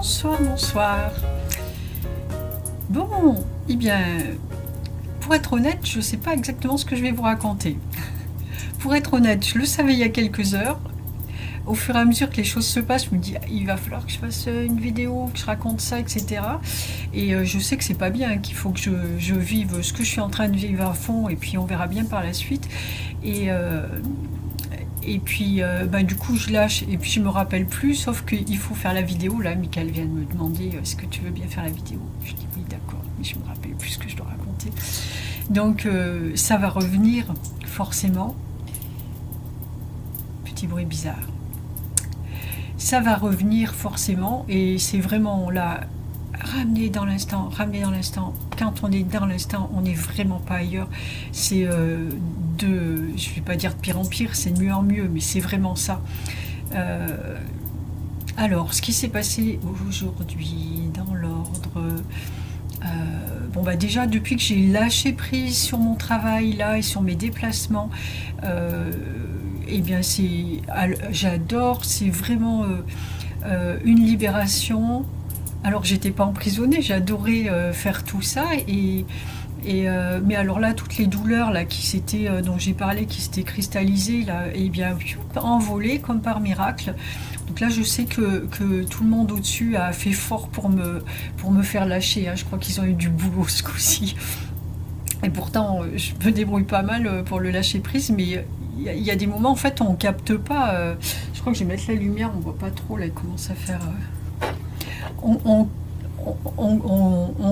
Bonsoir, bonsoir. Bon, eh bien, pour être honnête, je ne sais pas exactement ce que je vais vous raconter. Pour être honnête, je le savais il y a quelques heures. Au fur et à mesure que les choses se passent, je me dis, il va falloir que je fasse une vidéo, que je raconte ça, etc. Et je sais que c'est pas bien, qu'il faut que je vive ce que je suis en train de vivre à fond, et puis on verra bien par la suite. Et puis, du coup, je lâche, et puis je me rappelle plus, sauf qu'il faut faire la vidéo. Là, Michael vient de me demander, est-ce que tu veux bien faire la vidéo? Je dis oui, d'accord, mais je me rappelle plus ce que je dois raconter. Donc, ça va revenir, forcément. Petit bruit bizarre. Ça va revenir forcément, et c'est vraiment là, ramener dans l'instant, ramener dans l'instant. Quand on est dans l'instant, on n'est vraiment pas ailleurs. C'est je ne vais pas dire de pire en pire, c'est de mieux en mieux, mais c'est vraiment ça. Alors, ce qui s'est passé aujourd'hui dans l'ordre, déjà depuis que j'ai lâché prise sur mon travail là et sur mes déplacements, j'adore, c'est vraiment une libération. Alors j'étais pas emprisonnée, j'adorais faire tout ça mais alors là toutes les douleurs là dont j'ai parlé, qui s'étaient cristallisées là, envolées comme par miracle. Donc là je sais que tout le monde au-dessus a fait fort pour me faire lâcher, hein. Je crois qu'ils ont eu du boulot ce coup-ci. Et pourtant je me débrouille pas mal pour le lâcher prise, mais il y a des moments en fait on capte pas. Je crois que je vais mettre la lumière, on voit pas trop là, il commence à faire. On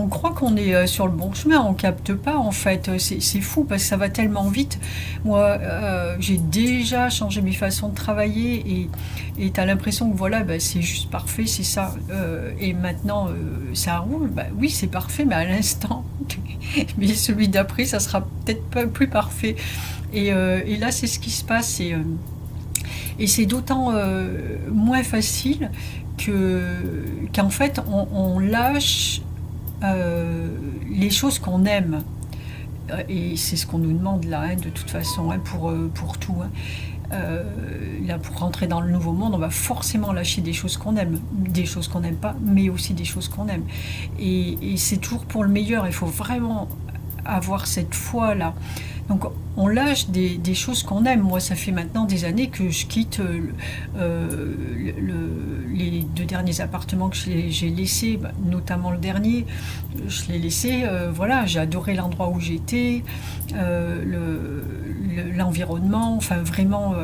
croit qu'on est sur le bon chemin, on capte pas en fait, c'est fou parce que ça va tellement vite. Moi j'ai déjà changé mes façons de travailler et t'as l'impression que voilà, c'est juste parfait, c'est ça. Et maintenant ça roule, oui c'est parfait, mais à l'instant, mais celui d'après ça sera peut-être pas plus parfait. Et là c'est ce qui se passe, et c'est d'autant moins facile qu'en fait on lâche les choses qu'on aime, et c'est ce qu'on nous demande là, hein, de toute façon, hein, pour tout, hein. Là pour rentrer dans le nouveau monde on va forcément lâcher des choses qu'on aime, des choses qu'on n'aime pas, mais aussi des choses qu'on aime, et c'est toujours pour le meilleur. Il faut vraiment avoir cette foi là. Donc on lâche des choses qu'on aime. Moi ça fait maintenant des années que je quitte les 2 derniers appartements que j'ai laissés, notamment le dernier, je l'ai laissé, voilà, j'ai adoré l'endroit où j'étais, l'environnement, enfin vraiment,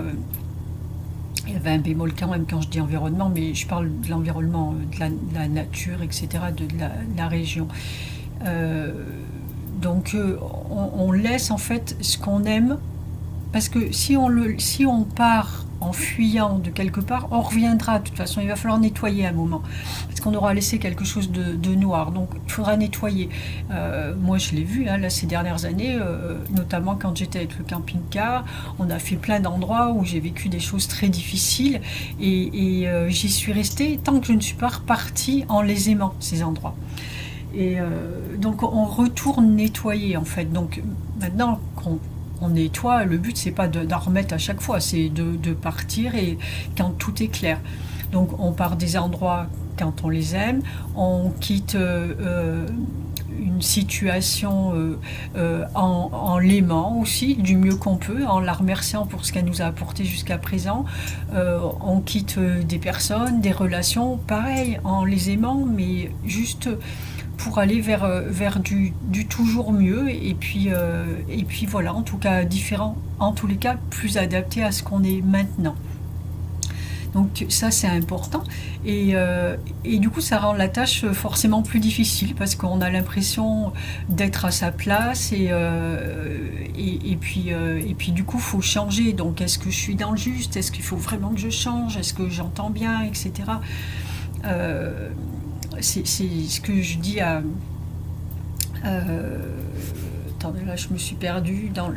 il y avait un bémol quand même quand je dis environnement, mais je parle de l'environnement, de la nature, etc., de la région. Donc on laisse en fait ce qu'on aime, parce que si on part en fuyant de quelque part, on reviendra de toute façon, il va falloir nettoyer à un moment, parce qu'on aura laissé quelque chose de noir, donc il faudra nettoyer. Moi je l'ai vu hein, là, ces dernières années, notamment quand j'étais avec le camping-car, on a fait plein d'endroits où j'ai vécu des choses très difficiles, et j'y suis restée tant que je ne suis pas repartie en les aimant, ces endroits. Et donc on retourne nettoyer en fait. Donc maintenant qu'on nettoie, le but c'est pas d'en remettre à chaque fois, c'est de partir, et quand tout est clair. Donc on part des endroits quand on les aime, on quitte une situation en l'aimant aussi du mieux qu'on peut, en la remerciant pour ce qu'elle nous a apporté jusqu'à présent. On quitte des personnes, des relations, pareil, en les aimant, mais juste pour aller vers du toujours mieux, et puis voilà, en tout cas différent, en tous les cas plus adapté à ce qu'on est maintenant. Donc ça c'est important, et du coup ça rend la tâche forcément plus difficile, parce qu'on a l'impression d'être à sa place, et puis du coup il faut changer. Donc est-ce que je suis dans le juste, est-ce qu'il faut vraiment que je change, est-ce que j'entends bien, etc. C'est ce que je dis à... attendez, là je me suis perdue dans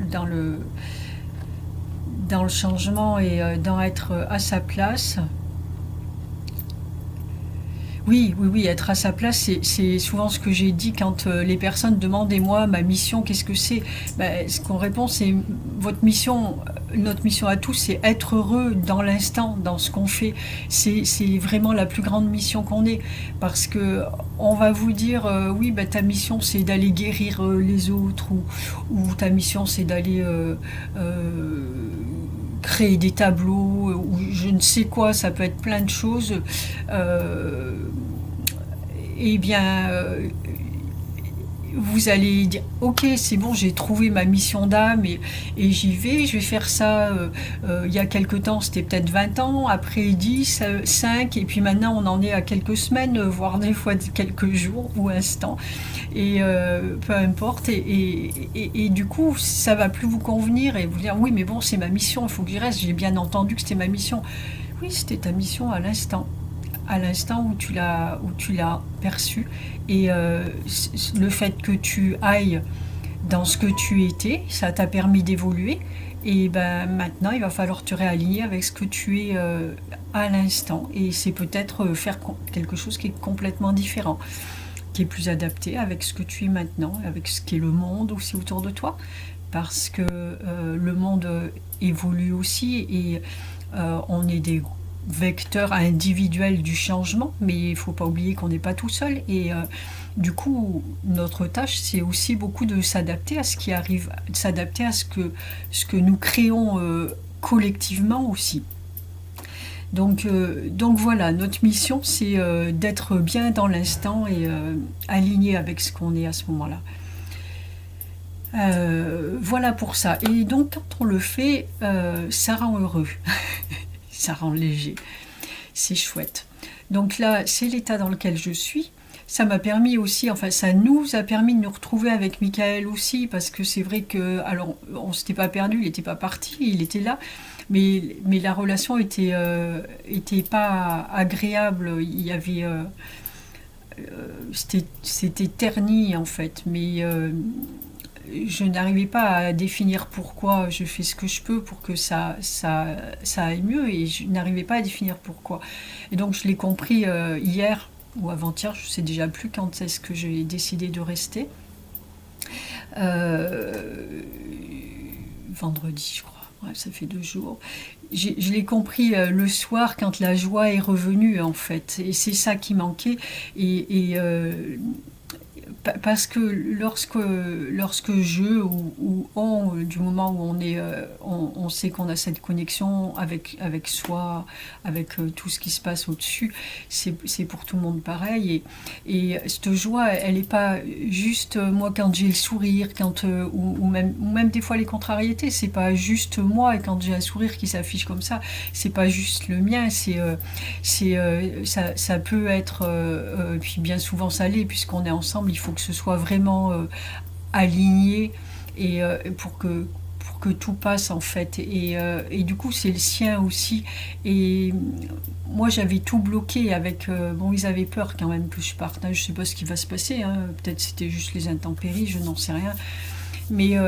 le changement, et dans être à sa place. Oui, oui, oui, être à sa place, c'est souvent ce que j'ai dit quand les personnes demandent, et moi, ma mission, qu'est-ce que c'est? Ben, ce qu'on répond, c'est votre mission, notre mission à tous, c'est être heureux dans l'instant, dans ce qu'on fait. C'est vraiment la plus grande mission qu'on ait. Parce que on va vous dire, oui, ben, ta mission, c'est d'aller guérir les autres, ou ta mission, c'est d'aller euh, créer des tableaux, ou je ne sais quoi, ça peut être plein de choses. Euh, eh bien, vous allez dire ok, c'est bon, j'ai trouvé ma mission d'âme, et j'y vais, je vais faire ça. Il y a quelques temps, c'était peut-être 20 ans, après 10, 5, et puis maintenant on en est à quelques semaines, voire des fois quelques jours ou instants, et peu importe. Et du coup, ça va plus vous convenir et vous dire oui, mais bon, c'est ma mission, il faut que j'y reste, j'ai bien entendu que c'était ma mission. Oui, c'était ta mission à l'instant où tu l'as perçu. Et le fait que tu ailles dans ce que tu étais, ça t'a permis d'évoluer. Et ben maintenant, il va falloir te réaligner avec ce que tu es à l'instant. Et c'est peut-être faire quelque chose qui est complètement différent, qui est plus adapté avec ce que tu es maintenant, avec ce qu'est le monde aussi autour de toi. Parce que le monde évolue aussi, et on est des vecteurs individuels du changement, mais il ne faut pas oublier qu'on n'est pas tout seul. Et du coup, notre tâche, c'est aussi beaucoup de s'adapter à ce qui arrive, de s'adapter à ce que nous créons collectivement aussi. Donc voilà, notre mission, c'est d'être bien dans l'instant et aligné avec ce qu'on est à ce moment-là. Voilà pour ça. Et donc quand on le fait, ça rend heureux, ça rend léger, c'est chouette. Donc là, c'est l'état dans lequel je suis. Ça m'a permis aussi, enfin ça nous a permis de nous retrouver avec Michael aussi, parce que c'est vrai que, alors on s'était pas perdu, il n'était pas parti, il était là, mais la relation était pas agréable, il y avait, c'était terni en fait, mais je n'arrivais pas à définir pourquoi. Je fais ce que je peux pour que ça aille mieux, et je n'arrivais pas à définir pourquoi. Et donc je l'ai compris hier ou avant-hier, je ne sais déjà plus quand est-ce que j'ai décidé de rester. Euh, Vendredi, je crois. Ouais, ça fait 2 jours. Je l'ai compris le soir quand la joie est revenue en fait. Et c'est ça qui manquait. Et parce que lorsque ou on, du moment où on sait qu'on a cette connexion avec soi, avec tout ce qui se passe au-dessus, c'est pour tout le monde pareil. Et cette joie, elle n'est pas juste moi quand j'ai le sourire, ou même des fois les contrariétés, c'est pas juste moi, et quand j'ai un sourire qui s'affiche comme ça, c'est pas juste le mien, ça peut être, puis bien souvent ça l'est, puisqu'on est ensemble, il faut que ce soit vraiment aligné, et pour que tout passe en fait. Et du coup c'est le sien aussi. Et moi j'avais tout bloqué avec, bon, ils avaient peur quand même que je parte, hein. Je sais pas ce qui va se passer, hein. Peut-être c'était juste les intempéries, je n'en sais rien. Mais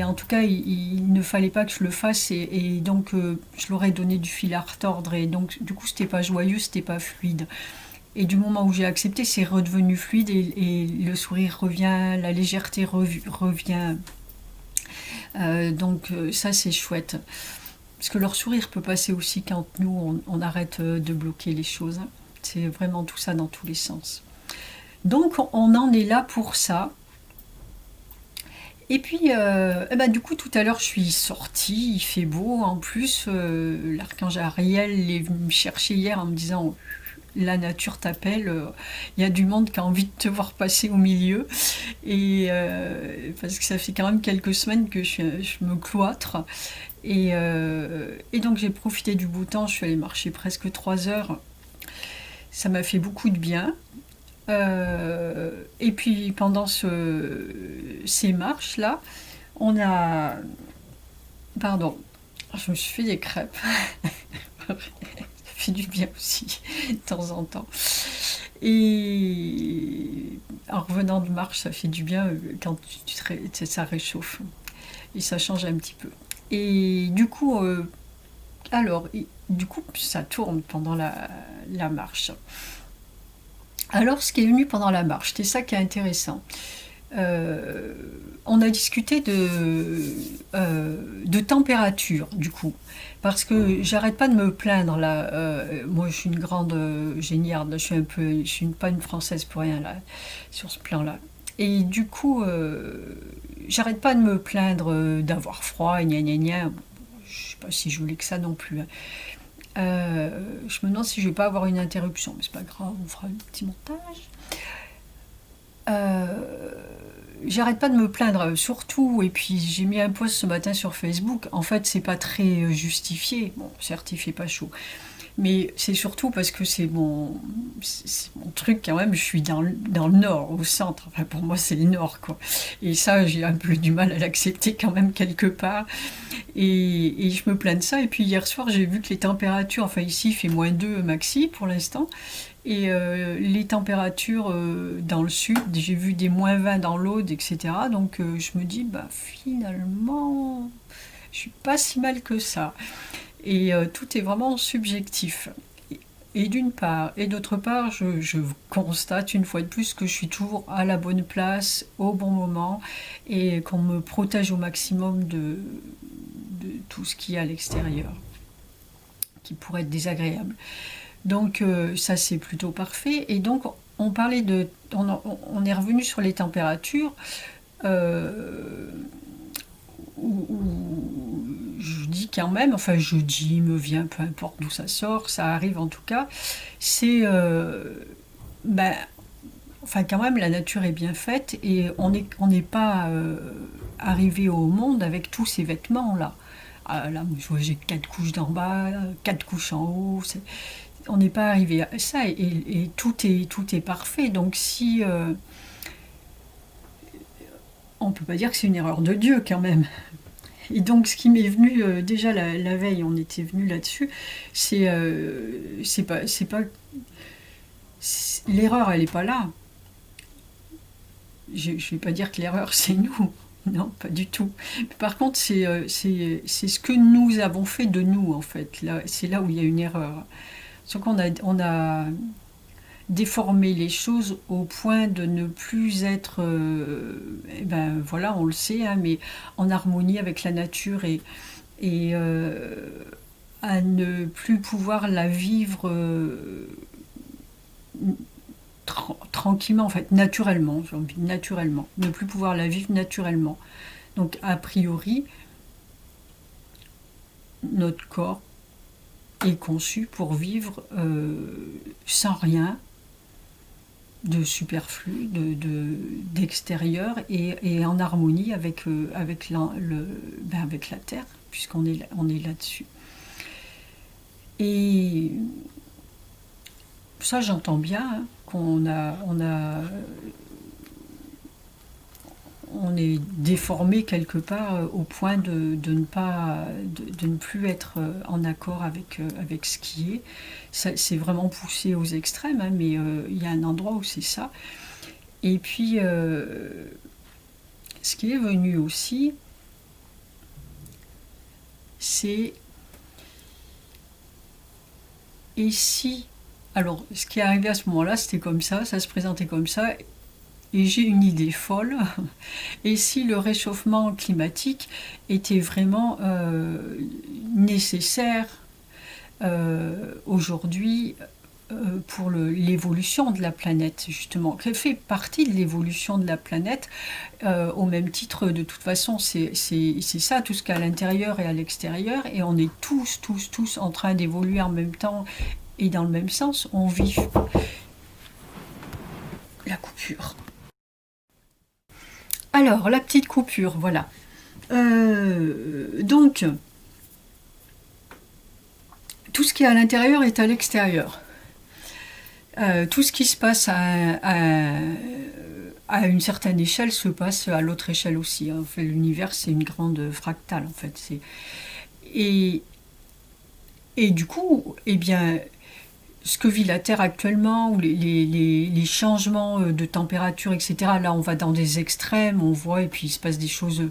en tout cas, il ne fallait pas que je le fasse, et donc je leur ai donné du fil à retordre, et donc du coup c'était pas joyeux, c'était pas fluide. Et du moment où j'ai accepté, c'est redevenu fluide, et le sourire revient, la légèreté revient. Donc ça c'est chouette. Parce que leur sourire peut passer aussi quand nous on arrête de bloquer les choses, hein. C'est vraiment tout ça dans tous les sens. Donc on en est là pour ça. Et puis, du coup, tout à l'heure, je suis sortie, il fait beau. En plus, l'archange Ariel est venu me chercher hier en me disant la nature t'appelle, il y a du monde qui a envie de te voir passer au milieu. Et parce que ça fait quand même quelques semaines que je me cloître. Et donc, j'ai profité du beau temps, je suis allée marcher presque 3 heures. Ça m'a fait beaucoup de bien. Et puis pendant ces marches-là, on a... Pardon, je me suis fait des crêpes. Ça fait du bien aussi, de temps en temps. Et en revenant de marche, ça fait du bien quand ça réchauffe. Et ça change un petit peu. Et du coup, du coup, ça tourne pendant la marche. Alors, ce qui est venu pendant la marche, c'était ça qui est intéressant. Euh, on a discuté de température, du coup. Parce que j'arrête pas de me plaindre, là. Moi, je suis une grande géniarde, là. Je suis pas une Française pour rien, là, sur ce plan-là. Et du coup, j'arrête pas de me plaindre d'avoir froid, et gna gna gna. Bon, je sais pas si je voulais que ça non plus, hein. Je me demande si je vais pas avoir une interruption, mais c'est pas grave, on fera un petit montage. Euh, J'arrête pas de me plaindre, surtout, et puis j'ai mis un post ce matin sur Facebook. En fait, c'est pas très justifié. Bon, certes, il fait pas chaud, mais c'est surtout parce que c'est mon truc quand même. Je suis dans le nord, au centre. Enfin, pour moi, c'est le nord, quoi. Et ça, j'ai un peu du mal à l'accepter quand même quelque part. Et je me plains de ça. Et puis hier soir, j'ai vu que les températures, enfin ici, il fait -2 maxi pour l'instant. Et les températures dans le sud, j'ai vu des -20 dans l'Aude, etc. Donc je me dis, bah finalement, je suis pas si mal que ça. Et tout est vraiment subjectif. Et d'une part, et d'autre part, je constate une fois de plus que je suis toujours à la bonne place, au bon moment, et qu'on me protège au maximum de tout ce qui est à l'extérieur, qui pourrait être désagréable. Donc ça c'est plutôt parfait. Et donc on parlait on est revenu sur les températures euh, où je dis quand même, enfin je dis, me vient, peu importe d'où ça sort, ça arrive en tout cas, c'est ben, enfin quand même la nature est bien faite et on n'est pas arrivé au monde avec tous ces vêtements là. Ah, là, j'ai 4 couches d'en bas, 4 couches en haut. On n'est pas arrivé à ça et tout est parfait. Donc si on peut pas dire que c'est une erreur de Dieu quand même. Et donc ce qui m'est venu déjà la veille, on était venu là-dessus, c'est pas l'erreur, elle est pas là. Je vais pas dire que l'erreur c'est nous. Non, pas du tout. Par contre, c'est ce que nous avons fait de nous, en fait. Là, c'est là où il y a une erreur. C'est qu'on on a déformé les choses au point de ne plus être, eh ben voilà, on le sait, hein, mais en harmonie avec la nature et à ne plus pouvoir la vivre tranquillement, en fait, naturellement, j'ai envie, naturellement, ne plus pouvoir la vivre naturellement. Donc, a priori, notre corps est conçu pour vivre sans rien de superflu, d'extérieur et en harmonie avec la Terre, on est là-dessus. Et ça, j'entends bien hein, on est déformé quelque part au point de ne plus être en accord avec ce qui est. C'est vraiment poussé aux extrêmes, hein, mais il y a un endroit où c'est ça. Et puis, ce qui est venu aussi, c'est et si... Alors, ce qui est arrivé à ce moment-là, c'était comme ça se présentait comme ça, et j'ai une idée folle. Et si le réchauffement climatique était vraiment nécessaire aujourd'hui pour l'évolution de la planète, justement, qui fait partie de l'évolution de la planète, au même titre, de toute façon, c'est ça, tout ce qu'il y a à l'intérieur et à l'extérieur, et on est tous en train d'évoluer en même temps et dans le même sens, on vit la coupure. Alors, la petite coupure, voilà. Donc, tout ce qui est à l'intérieur est à l'extérieur. Tout ce qui se passe à une certaine échelle se passe à l'autre échelle aussi. En fait, l'univers, c'est une grande fractale, en fait. Et, et du coup, eh bien, ce que vit la Terre actuellement, ou les changements de température, etc., là, on va dans des extrêmes, on voit, et puis il se passe des choses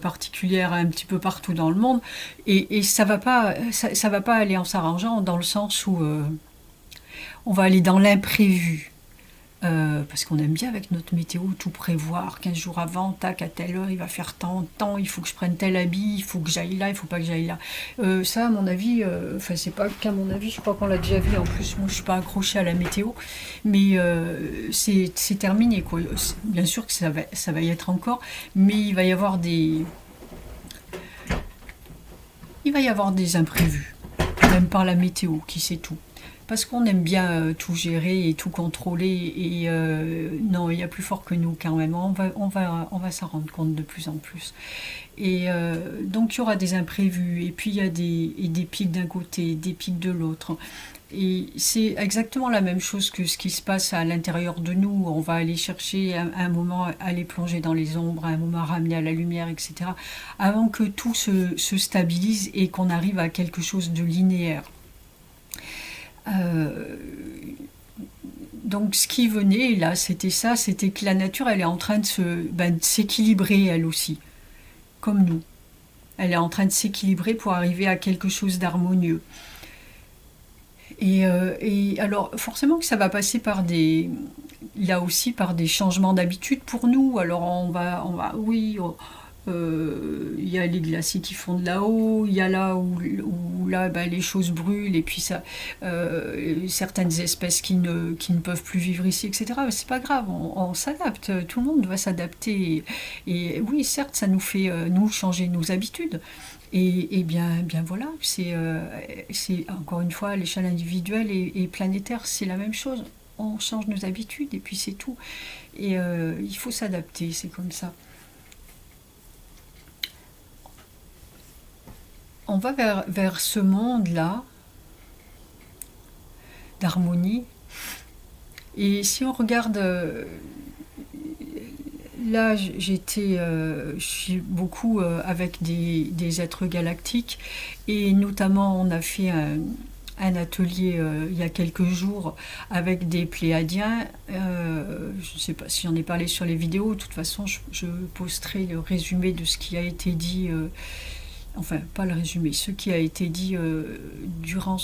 particulières un petit peu partout dans le monde. Et ça va pas, ça va pas aller en s'arrangeant dans le sens où on va aller dans l'imprévu. parce qu'on aime bien avec notre météo tout prévoir, 15 jours avant, tac, à telle heure, il va faire tant, tant, il faut que je prenne tel habit, il faut que j'aille là, il faut pas que j'aille là. Ça, à mon avis, enfin, c'est pas qu'à mon avis, je crois qu'on l'a déjà vu, en plus, moi, je suis pas accrochée à la météo, mais c'est terminé, quoi. Bien sûr que ça va y être encore, mais il va y avoir des imprévus, même par la météo, qui sait tout. Parce qu'on aime bien tout gérer et tout contrôler, et non, il y a plus fort que nous quand même. On va s'en rendre compte de plus en plus. Et donc il y aura des imprévus, et puis il y a des pics d'un côté, des pics de l'autre. Et c'est exactement la même chose que ce qui se passe à l'intérieur de nous. On va aller chercher un moment, aller plonger dans les ombres, un moment ramener à la lumière, etc. Avant que tout se stabilise et qu'on arrive à quelque chose de linéaire. Euh, donc ce qui venait là, c'était ça, c'était que la nature, elle est en train de s'équilibrer elle aussi, comme nous. Elle est en train de s'équilibrer pour arriver à quelque chose d'harmonieux. Et alors forcément que ça va passer là aussi par des changements d'habitude pour nous. Alors oui, il y a les glaciers qui fondent là-haut, il y a là où là, ben, les choses brûlent, et puis ça, certaines espèces qui ne peuvent plus vivre ici, etc. Mais c'est pas grave, on s'adapte, tout le monde va s'adapter. Et oui, certes, ça nous fait nous changer nos habitudes. Et bien voilà, c'est encore une fois à l'échelle individuelle et planétaire, c'est la même chose. On change nos habitudes et puis c'est tout. Et il faut s'adapter, c'est comme ça. On va vers ce monde-là d'harmonie. Et si on regarde, là je suis beaucoup avec des êtres galactiques, et notamment on a fait un atelier il y a quelques jours avec des Pléiadiens. Je ne sais pas si j'en ai parlé sur les vidéos, de toute façon je posterai le résumé de ce qui a été dit, enfin pas le résumé, ce qui a été dit durant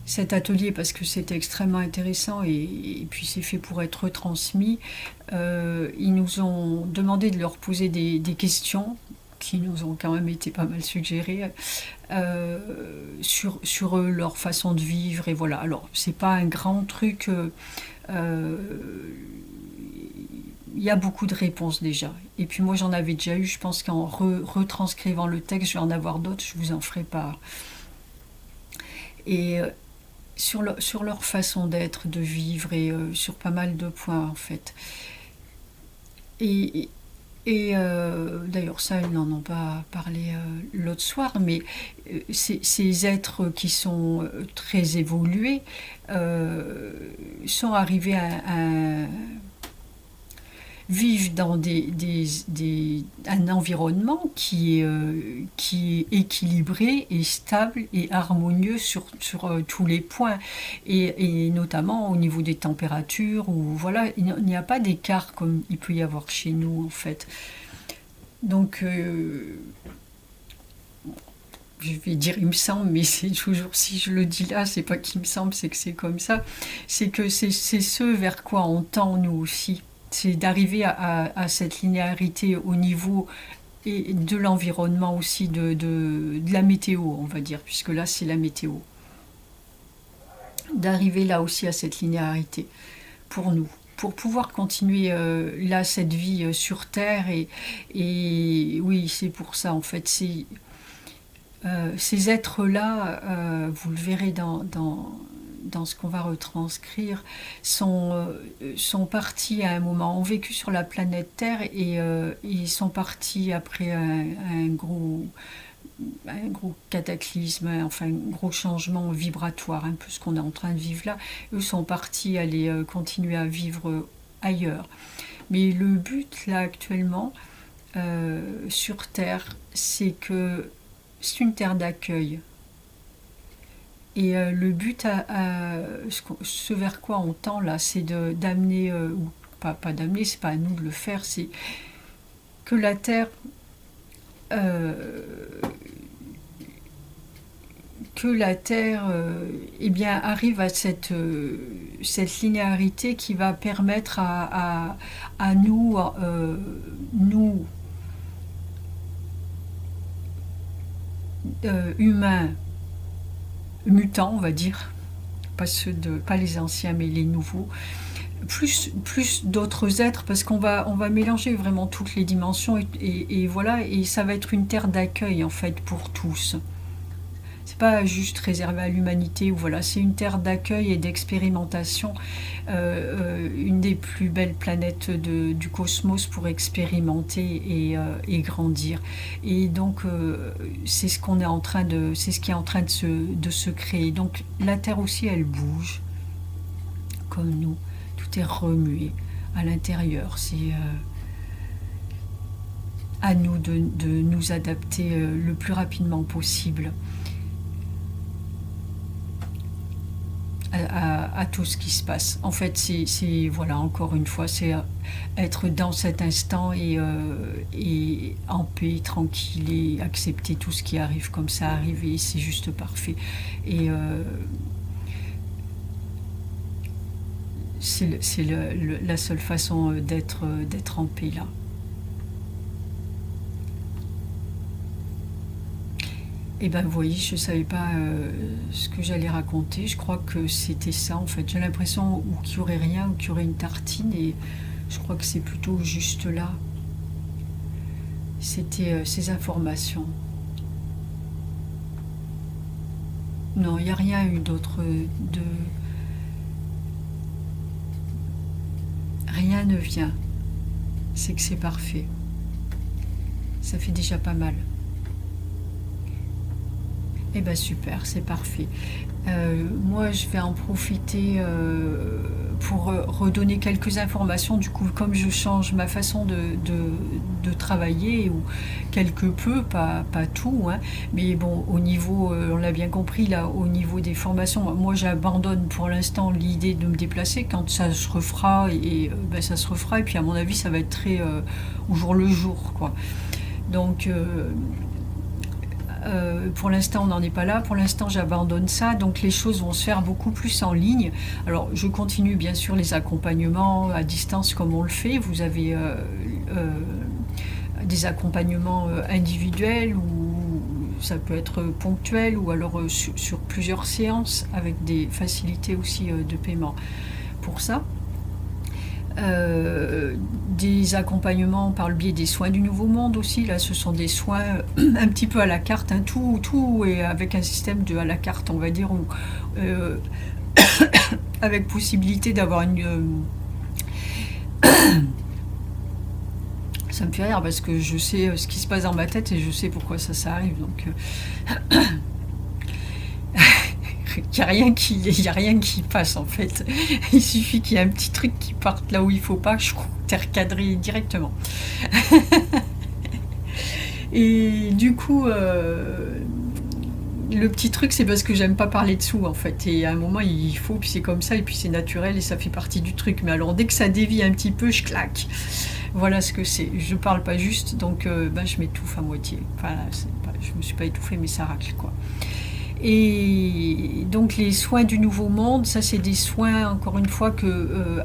cet atelier, parce que c'était extrêmement intéressant, et puis c'est fait pour être transmis. Ils nous ont demandé de leur poser des questions qui nous ont quand même été pas mal suggérées, sur eux, leur façon de vivre, et voilà. Alors c'est pas un grand truc, il y a beaucoup de réponses déjà. Et puis moi j'en avais déjà eu, je pense qu'en retranscrivant le texte, je vais en avoir d'autres, je vous en ferai part. Et sur leur façon d'être, de vivre, et sur pas mal de points en fait. Et, d'ailleurs ça, ils n'en ont pas parlé l'autre soir, mais ces êtres qui sont très évolués sont arrivés à vivent dans un environnement qui est équilibré et stable et harmonieux sur tous les points, et notamment au niveau des températures, où voilà, il n'y a pas d'écart comme il peut y avoir chez nous en fait. Donc je vais dire il me semble, mais c'est toujours, si je le dis là, c'est pas qu'il me semble, c'est que c'est comme ça. C'est que c'est ce vers quoi on tend nous aussi. C'est d'arriver à cette linéarité au niveau et de l'environnement aussi, de la météo, on va dire, puisque là c'est la météo. D'arriver là aussi à cette linéarité pour nous, pour pouvoir continuer là cette vie sur Terre. Et oui, c'est pour ça en fait. Ces êtres-là, vous le verrez dans ce qu'on va retranscrire, sont partis à un moment, ont vécu sur la planète Terre, et ils sont partis après un gros cataclysme, enfin un gros changement vibratoire, un peu ce qu'on est en train de vivre là. Eux sont partis aller continuer à vivre ailleurs. Mais le but là actuellement sur Terre, c'est que c'est une terre d'accueil. Et le but, ce vers quoi on tend là, c'est d'amener, ou pas d'amener, c'est pas à nous de le faire, c'est que la Terre, que la Terre eh bien, arrive à cette linéarité qui va permettre à nous, nous humains mutants, on va dire, pas les anciens mais les nouveaux, plus d'autres êtres, parce on va mélanger vraiment toutes les dimensions et voilà, et ça va être une terre d'accueil en fait pour tous. C'est pas juste réservé à l'humanité, ou voilà, c'est une terre d'accueil et d'expérimentation, une des plus belles planètes du cosmos pour expérimenter et grandir. Et donc c'est ce qu'on est en train de, c'est ce qui est en train de se créer. Donc la Terre aussi, elle bouge comme nous, tout est remué à l'intérieur. C'est à nous de nous adapter le plus rapidement possible à tout ce qui se passe. En fait, c'est voilà, encore une fois, c'est être dans cet instant et en paix, tranquille, et accepter tout ce qui arrive comme ça arrive, et c'est juste parfait. Et c'est la seule façon d'être en paix là. Et ben vous voyez, je ne savais pas ce que j'allais raconter. Je crois que c'était ça en fait. J'ai l'impression qu'il n'y aurait rien, ou qu'il y aurait une tartine, et je crois que c'est plutôt juste là. C'était ces informations. Non, il n'y a rien eu d'autre de... Rien ne vient. C'est que c'est parfait. Ça fait déjà pas mal. Eh ben super, c'est parfait. Moi, je vais en profiter pour redonner quelques informations. Du coup, comme je change ma façon de travailler, ou quelque peu, pas tout, hein, mais bon, au niveau, on l'a bien compris, là, au niveau des formations, moi j'abandonne pour l'instant l'idée de me déplacer. Quand ça se refera, ben, ça se refera, et puis à mon avis, ça va être très au jour le jour, quoi. Donc... pour l'instant, on n'en est pas là. Pour l'instant, j'abandonne ça. Donc, les choses vont se faire beaucoup plus en ligne. Alors, je continue bien sûr les accompagnements à distance comme on le fait. Vous avez des accompagnements individuels, ou ça peut être ponctuel, ou alors sur plusieurs séances, avec des facilités aussi de paiement pour ça. Des accompagnements par le biais des soins du Nouveau Monde aussi. Là, ce sont des soins un petit peu à la carte, hein, tout est avec un système de à la carte, on va dire, où, avec possibilité d'avoir une... Ça me fait rire parce que je sais ce qui se passe dans ma tête, et je sais pourquoi ça arrive. Donc... Il n'y a rien qui passe en fait. Il suffit qu'il y ait un petit truc qui parte là où il ne faut pas, t'es recadré directement. Et du coup, le petit truc, c'est parce que j'aime pas parler dessous en fait. Et à un moment, il faut, puis c'est comme ça, et puis c'est naturel, et ça fait partie du truc. Mais alors, dès que ça dévie un petit peu, je claque. Voilà ce que c'est. Je parle pas juste, donc je m'étouffe à moitié. Enfin, je me suis pas étouffée, mais ça racle, quoi. Et donc les soins du Nouveau Monde, ça c'est des soins, encore une fois,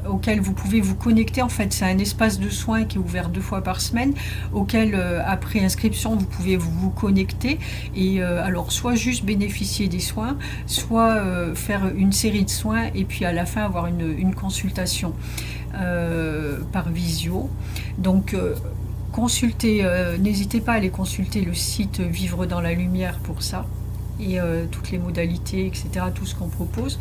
auxquels vous pouvez vous connecter. En fait, c'est un espace de soins qui est ouvert 2 fois par semaine, auquel après inscription vous pouvez vous connecter, et alors soit juste bénéficier des soins, soit faire une série de soins, et puis à la fin avoir une consultation par visio. Donc n'hésitez pas à aller consulter le site Vivre dans la Lumière pour ça, et toutes les modalités, etc., tout ce qu'on propose.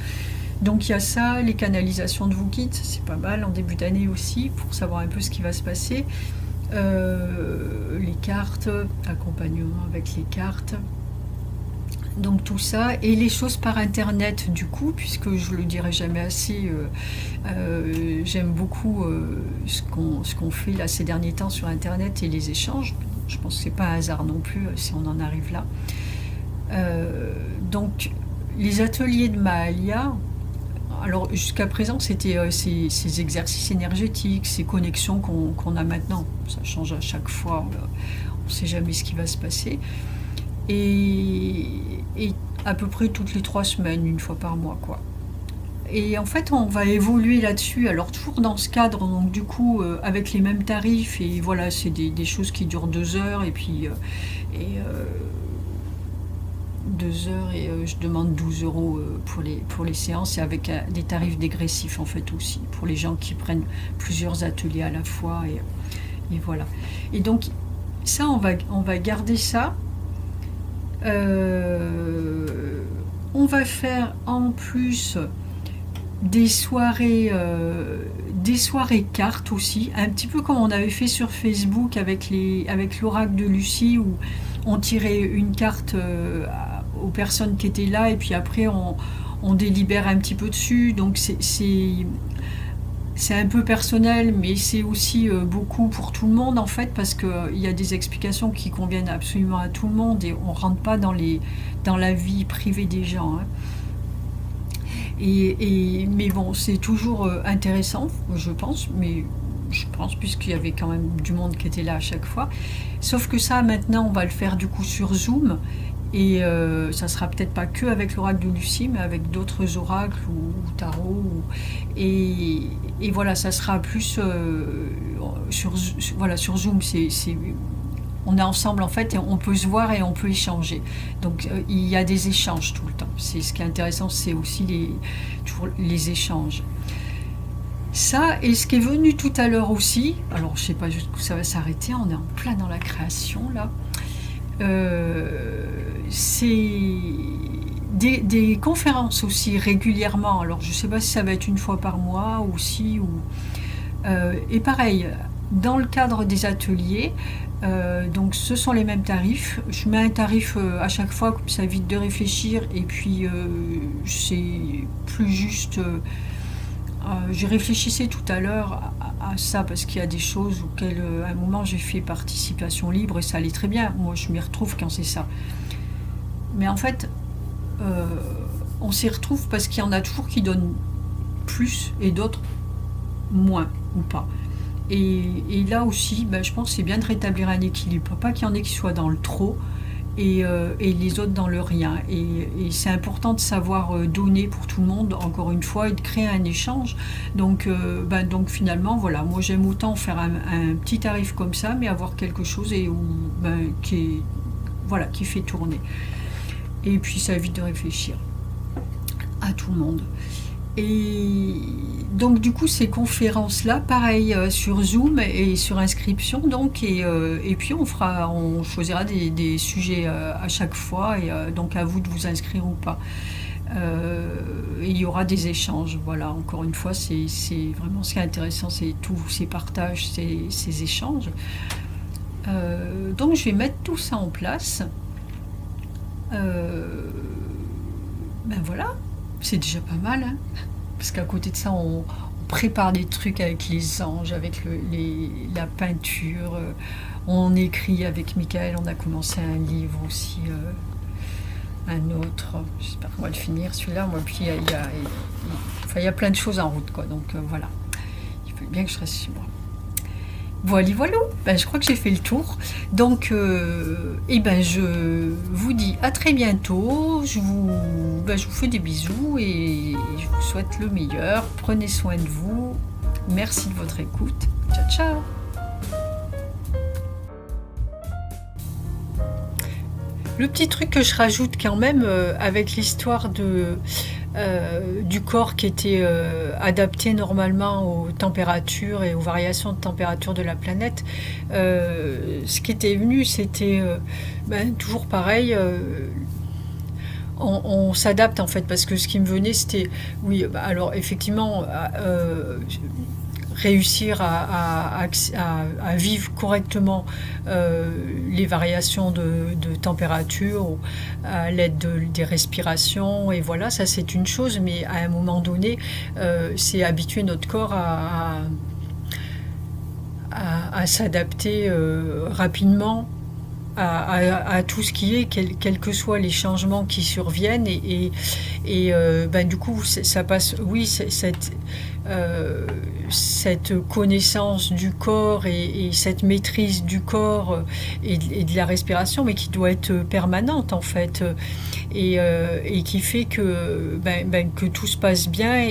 Donc il y a ça, les canalisations de vos guides, c'est pas mal en début d'année aussi, pour savoir un peu ce qui va se passer. Les cartes, accompagnement avec les cartes. Donc tout ça, et les choses par internet du coup, puisque je le dirai jamais assez, j'aime beaucoup ce qu'on fait là ces derniers temps sur internet et les échanges. Je pense que c'est pas un hasard non plus si on en arrive là. Donc les ateliers de Mahalia, alors jusqu'à présent c'était ces exercices énergétiques, ces connexions qu'on a maintenant, ça change à chaque fois, on ne sait jamais ce qui va se passer, et à peu près toutes les 3 semaines, une fois par mois, quoi. Et en fait, on va évoluer là-dessus, alors toujours dans ce cadre, donc du coup, avec les mêmes tarifs, et voilà, c'est des choses qui durent 2 heures, et puis 2 heures, et je demande 12 euros pour les séances, et avec des tarifs dégressifs en fait aussi, pour les gens qui prennent plusieurs ateliers à la fois, et voilà. Et donc, ça, on va garder ça. On va faire en plus des soirées cartes aussi, un petit peu comme on avait fait sur Facebook avec l'oracle de Lucie, où on tirait une carte aux personnes qui étaient là, et puis après on délibère un petit peu dessus. Donc c'est un peu personnel, mais c'est aussi beaucoup pour tout le monde en fait, parce qu'il y a des explications qui conviennent absolument à tout le monde, et on rentre pas dans la vie privée des gens, hein. Mais bon, c'est toujours intéressant, je pense, puisqu'il y avait quand même du monde qui était là à chaque fois. Sauf que ça, maintenant, on va le faire du coup sur Zoom, et ça sera peut-être pas que avec l'oracle de Lucie, mais avec d'autres oracles ou tarot. Et voilà, ça sera plus sur Zoom. On est ensemble en fait, et on peut se voir et on peut échanger. Donc il y a des échanges tout le temps. C'est ce qui est intéressant, c'est aussi toujours les échanges. Ça, et ce qui est venu tout à l'heure aussi, alors je sais pas jusqu'où ça va s'arrêter, on est en plein dans la création là. C'est des conférences aussi régulièrement. Alors je sais pas si ça va être une fois par mois aussi, et pareil, dans le cadre des ateliers, donc ce sont les mêmes tarifs. Je mets un tarif à chaque fois, comme ça évite de réfléchir, et puis c'est plus juste. Je réfléchissais tout à l'heure à ça, parce qu'il y a des choses auxquelles à un moment j'ai fait participation libre, et ça allait très bien. Moi je m'y retrouve quand c'est ça. Mais en fait, on s'y retrouve parce qu'il y en a toujours qui donnent plus et d'autres moins ou pas. Et là aussi, je pense que c'est bien de rétablir un équilibre. Pas qu'il y en ait qui soient dans le trop, et les autres dans le rien. Et c'est important de savoir donner pour tout le monde, encore une fois, et de créer un échange. Donc finalement, voilà, moi j'aime autant faire un petit tarif comme ça, mais avoir quelque chose qui fait tourner. Et puis ça évite de réfléchir à tout le monde. Et donc du coup ces conférences là, pareil, sur Zoom et sur inscription, donc, et puis on choisira des sujets à chaque fois, et donc à vous de vous inscrire ou pas. Et il y aura des échanges, voilà, encore une fois, c'est vraiment ce qui est intéressant, c'est tous ces partages, ces échanges. Donc je vais mettre tout ça en place. Voilà, c'est déjà pas mal, hein. Parce qu'à côté de ça, on prépare des trucs avec les anges, avec la peinture. On écrit avec Michael, on a commencé un livre aussi, un autre. J'espère qu'on va le finir, celui-là. Moi, puis il y a plein de choses en route, quoi. Donc voilà, il faut bien que je reste sur moi. Voilà, je crois que j'ai fait le tour. Donc, je vous dis à très bientôt. Je vous fais des bisous, et je vous souhaite le meilleur. Prenez soin de vous. Merci de votre écoute. Ciao, ciao. Le petit truc que je rajoute quand même, avec l'histoire du corps qui était adapté normalement aux températures et aux variations de température de la planète, ce qui était venu, c'était toujours pareil. On s'adapte en fait, parce que ce qui me venait, c'était, oui, alors effectivement, réussir à vivre correctement les variations de température à l'aide des respirations, et voilà, ça c'est une chose, mais à un moment donné, c'est habituer notre corps à s'adapter rapidement à tout ce qui est, quels que soient les changements qui surviennent. Du coup, ça passe, oui, cette connaissance du corps et cette maîtrise du corps et de la respiration, mais qui doit être permanente en fait, et qui fait que tout se passe bien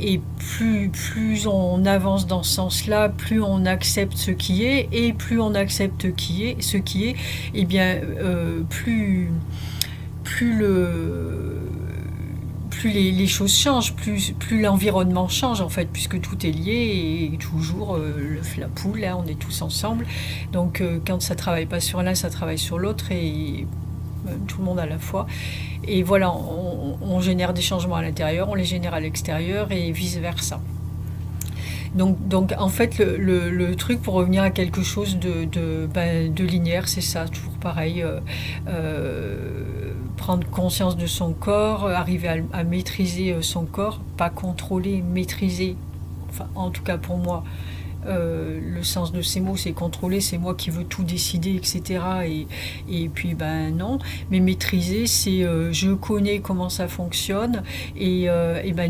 et plus on avance dans ce sens-là, plus on accepte ce qui est, et plus on accepte ce qui est, et bien plus le plus les choses changent, plus l'environnement change en fait, puisque tout est lié et toujours la poule, hein, on est tous ensemble. Donc quand ça travaille pas sur l'un, ça travaille sur l'autre et tout le monde à la fois. Et voilà, on génère des changements à l'intérieur, on les génère à l'extérieur et vice-versa. Donc en fait, le truc pour revenir à quelque chose de linéaire, c'est ça, toujours pareil, prendre conscience de son corps, arriver à maîtriser son corps, pas contrôler, maîtriser, enfin en tout cas pour moi, le sens de ces mots, c'est contrôler, c'est moi qui veux tout décider, etc. Et puis, non. Mais maîtriser, c'est je connais comment ça fonctionne et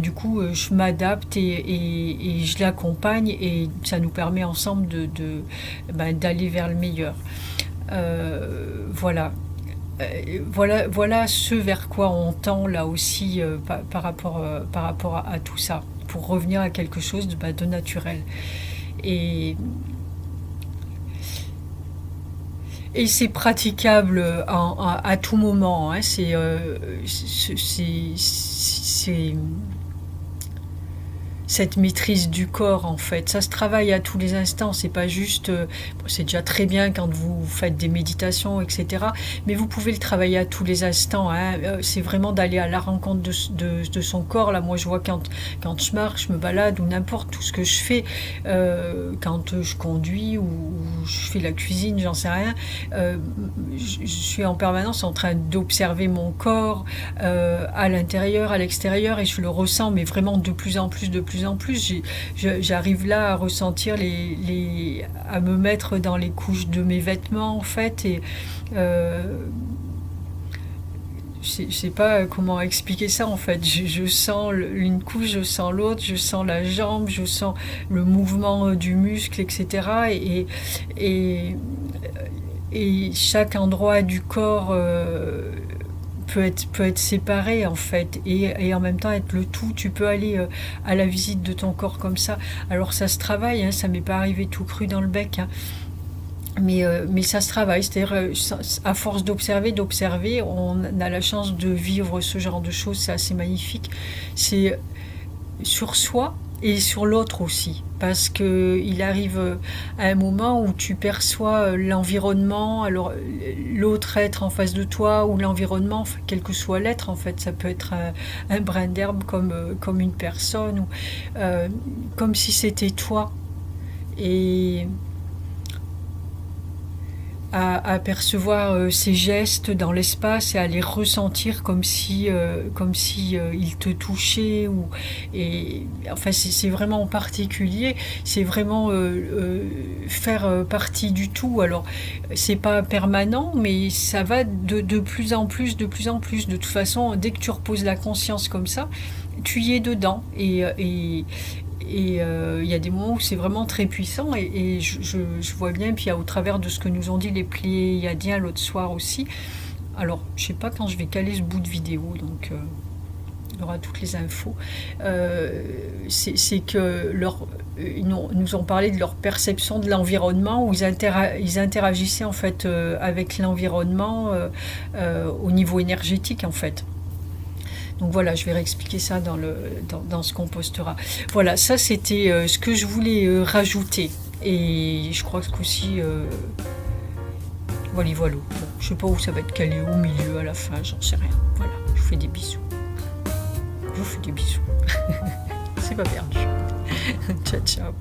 du coup, je m'adapte et je l'accompagne et ça nous permet ensemble d'aller vers le meilleur. Voilà. Voilà ce vers quoi on tend là aussi par rapport à tout ça, pour revenir à quelque chose de naturel. Et c'est praticable à tout moment, hein. C'est cette maîtrise du corps en fait, ça se travaille à tous les instants, c'est pas juste c'est déjà très bien quand vous faites des méditations, etc., mais vous pouvez le travailler à tous les instants, hein. C'est vraiment d'aller à la rencontre de son corps. Là moi je vois quand je marche, je me balade ou n'importe, tout ce que je fais, quand je conduis ou je fais la cuisine, j'en sais rien, je suis en permanence en train d'observer mon corps à l'intérieur, à l'extérieur, et je le ressens, mais vraiment de plus en plus. J'arrive là à ressentir à me mettre dans les couches de mes vêtements en fait, et je sais pas comment expliquer ça en fait. Je sens une couche, je sens l'autre, je sens la jambe, je sens le mouvement du muscle, etc. Et chaque endroit du corps peut être séparé en fait, et en même temps être le tout. Tu peux aller à la visite de ton corps comme ça. Alors ça se travaille, hein, ça m'est pas arrivé tout cru dans le bec, hein. Mais ça se travaille, c'est-à-dire à force d'observer, on a la chance de vivre ce genre de choses, c'est assez magnifique. C'est sur soi et sur l'autre aussi, parce qu'il arrive à un moment où tu perçois l'environnement, alors l'autre être en face de toi ou l'environnement, quel que soit l'être en fait, ça peut être un brin d'herbe comme une personne, ou comme si c'était toi, et à percevoir ces gestes dans l'espace et à les ressentir comme si ils te touchaient, et enfin c'est vraiment particulier, c'est vraiment faire partie du tout. Alors c'est pas permanent, mais ça va de plus en plus. De toute façon, dès que tu reposes la conscience comme ça, tu y es dedans, et il y a des moments où c'est vraiment très puissant, et je vois bien. Puis au travers de ce que nous ont dit les Pléiadiens l'autre soir aussi, alors je sais pas quand je vais caler ce bout de vidéo, donc il y aura toutes les infos, c'est que ils nous ont parlé de leur perception de l'environnement, où ils interagissaient en fait avec l'environnement au niveau énergétique en fait. Donc voilà, je vais réexpliquer ça dans ce qu'on postera. Voilà, ça c'était ce que je voulais rajouter. Et je crois que aussi, voilà. Bon, je sais pas où ça va être calé, au milieu, à la fin, j'en sais rien. Voilà, je vous fais des bisous. C'est pas perdu. Ciao, ciao.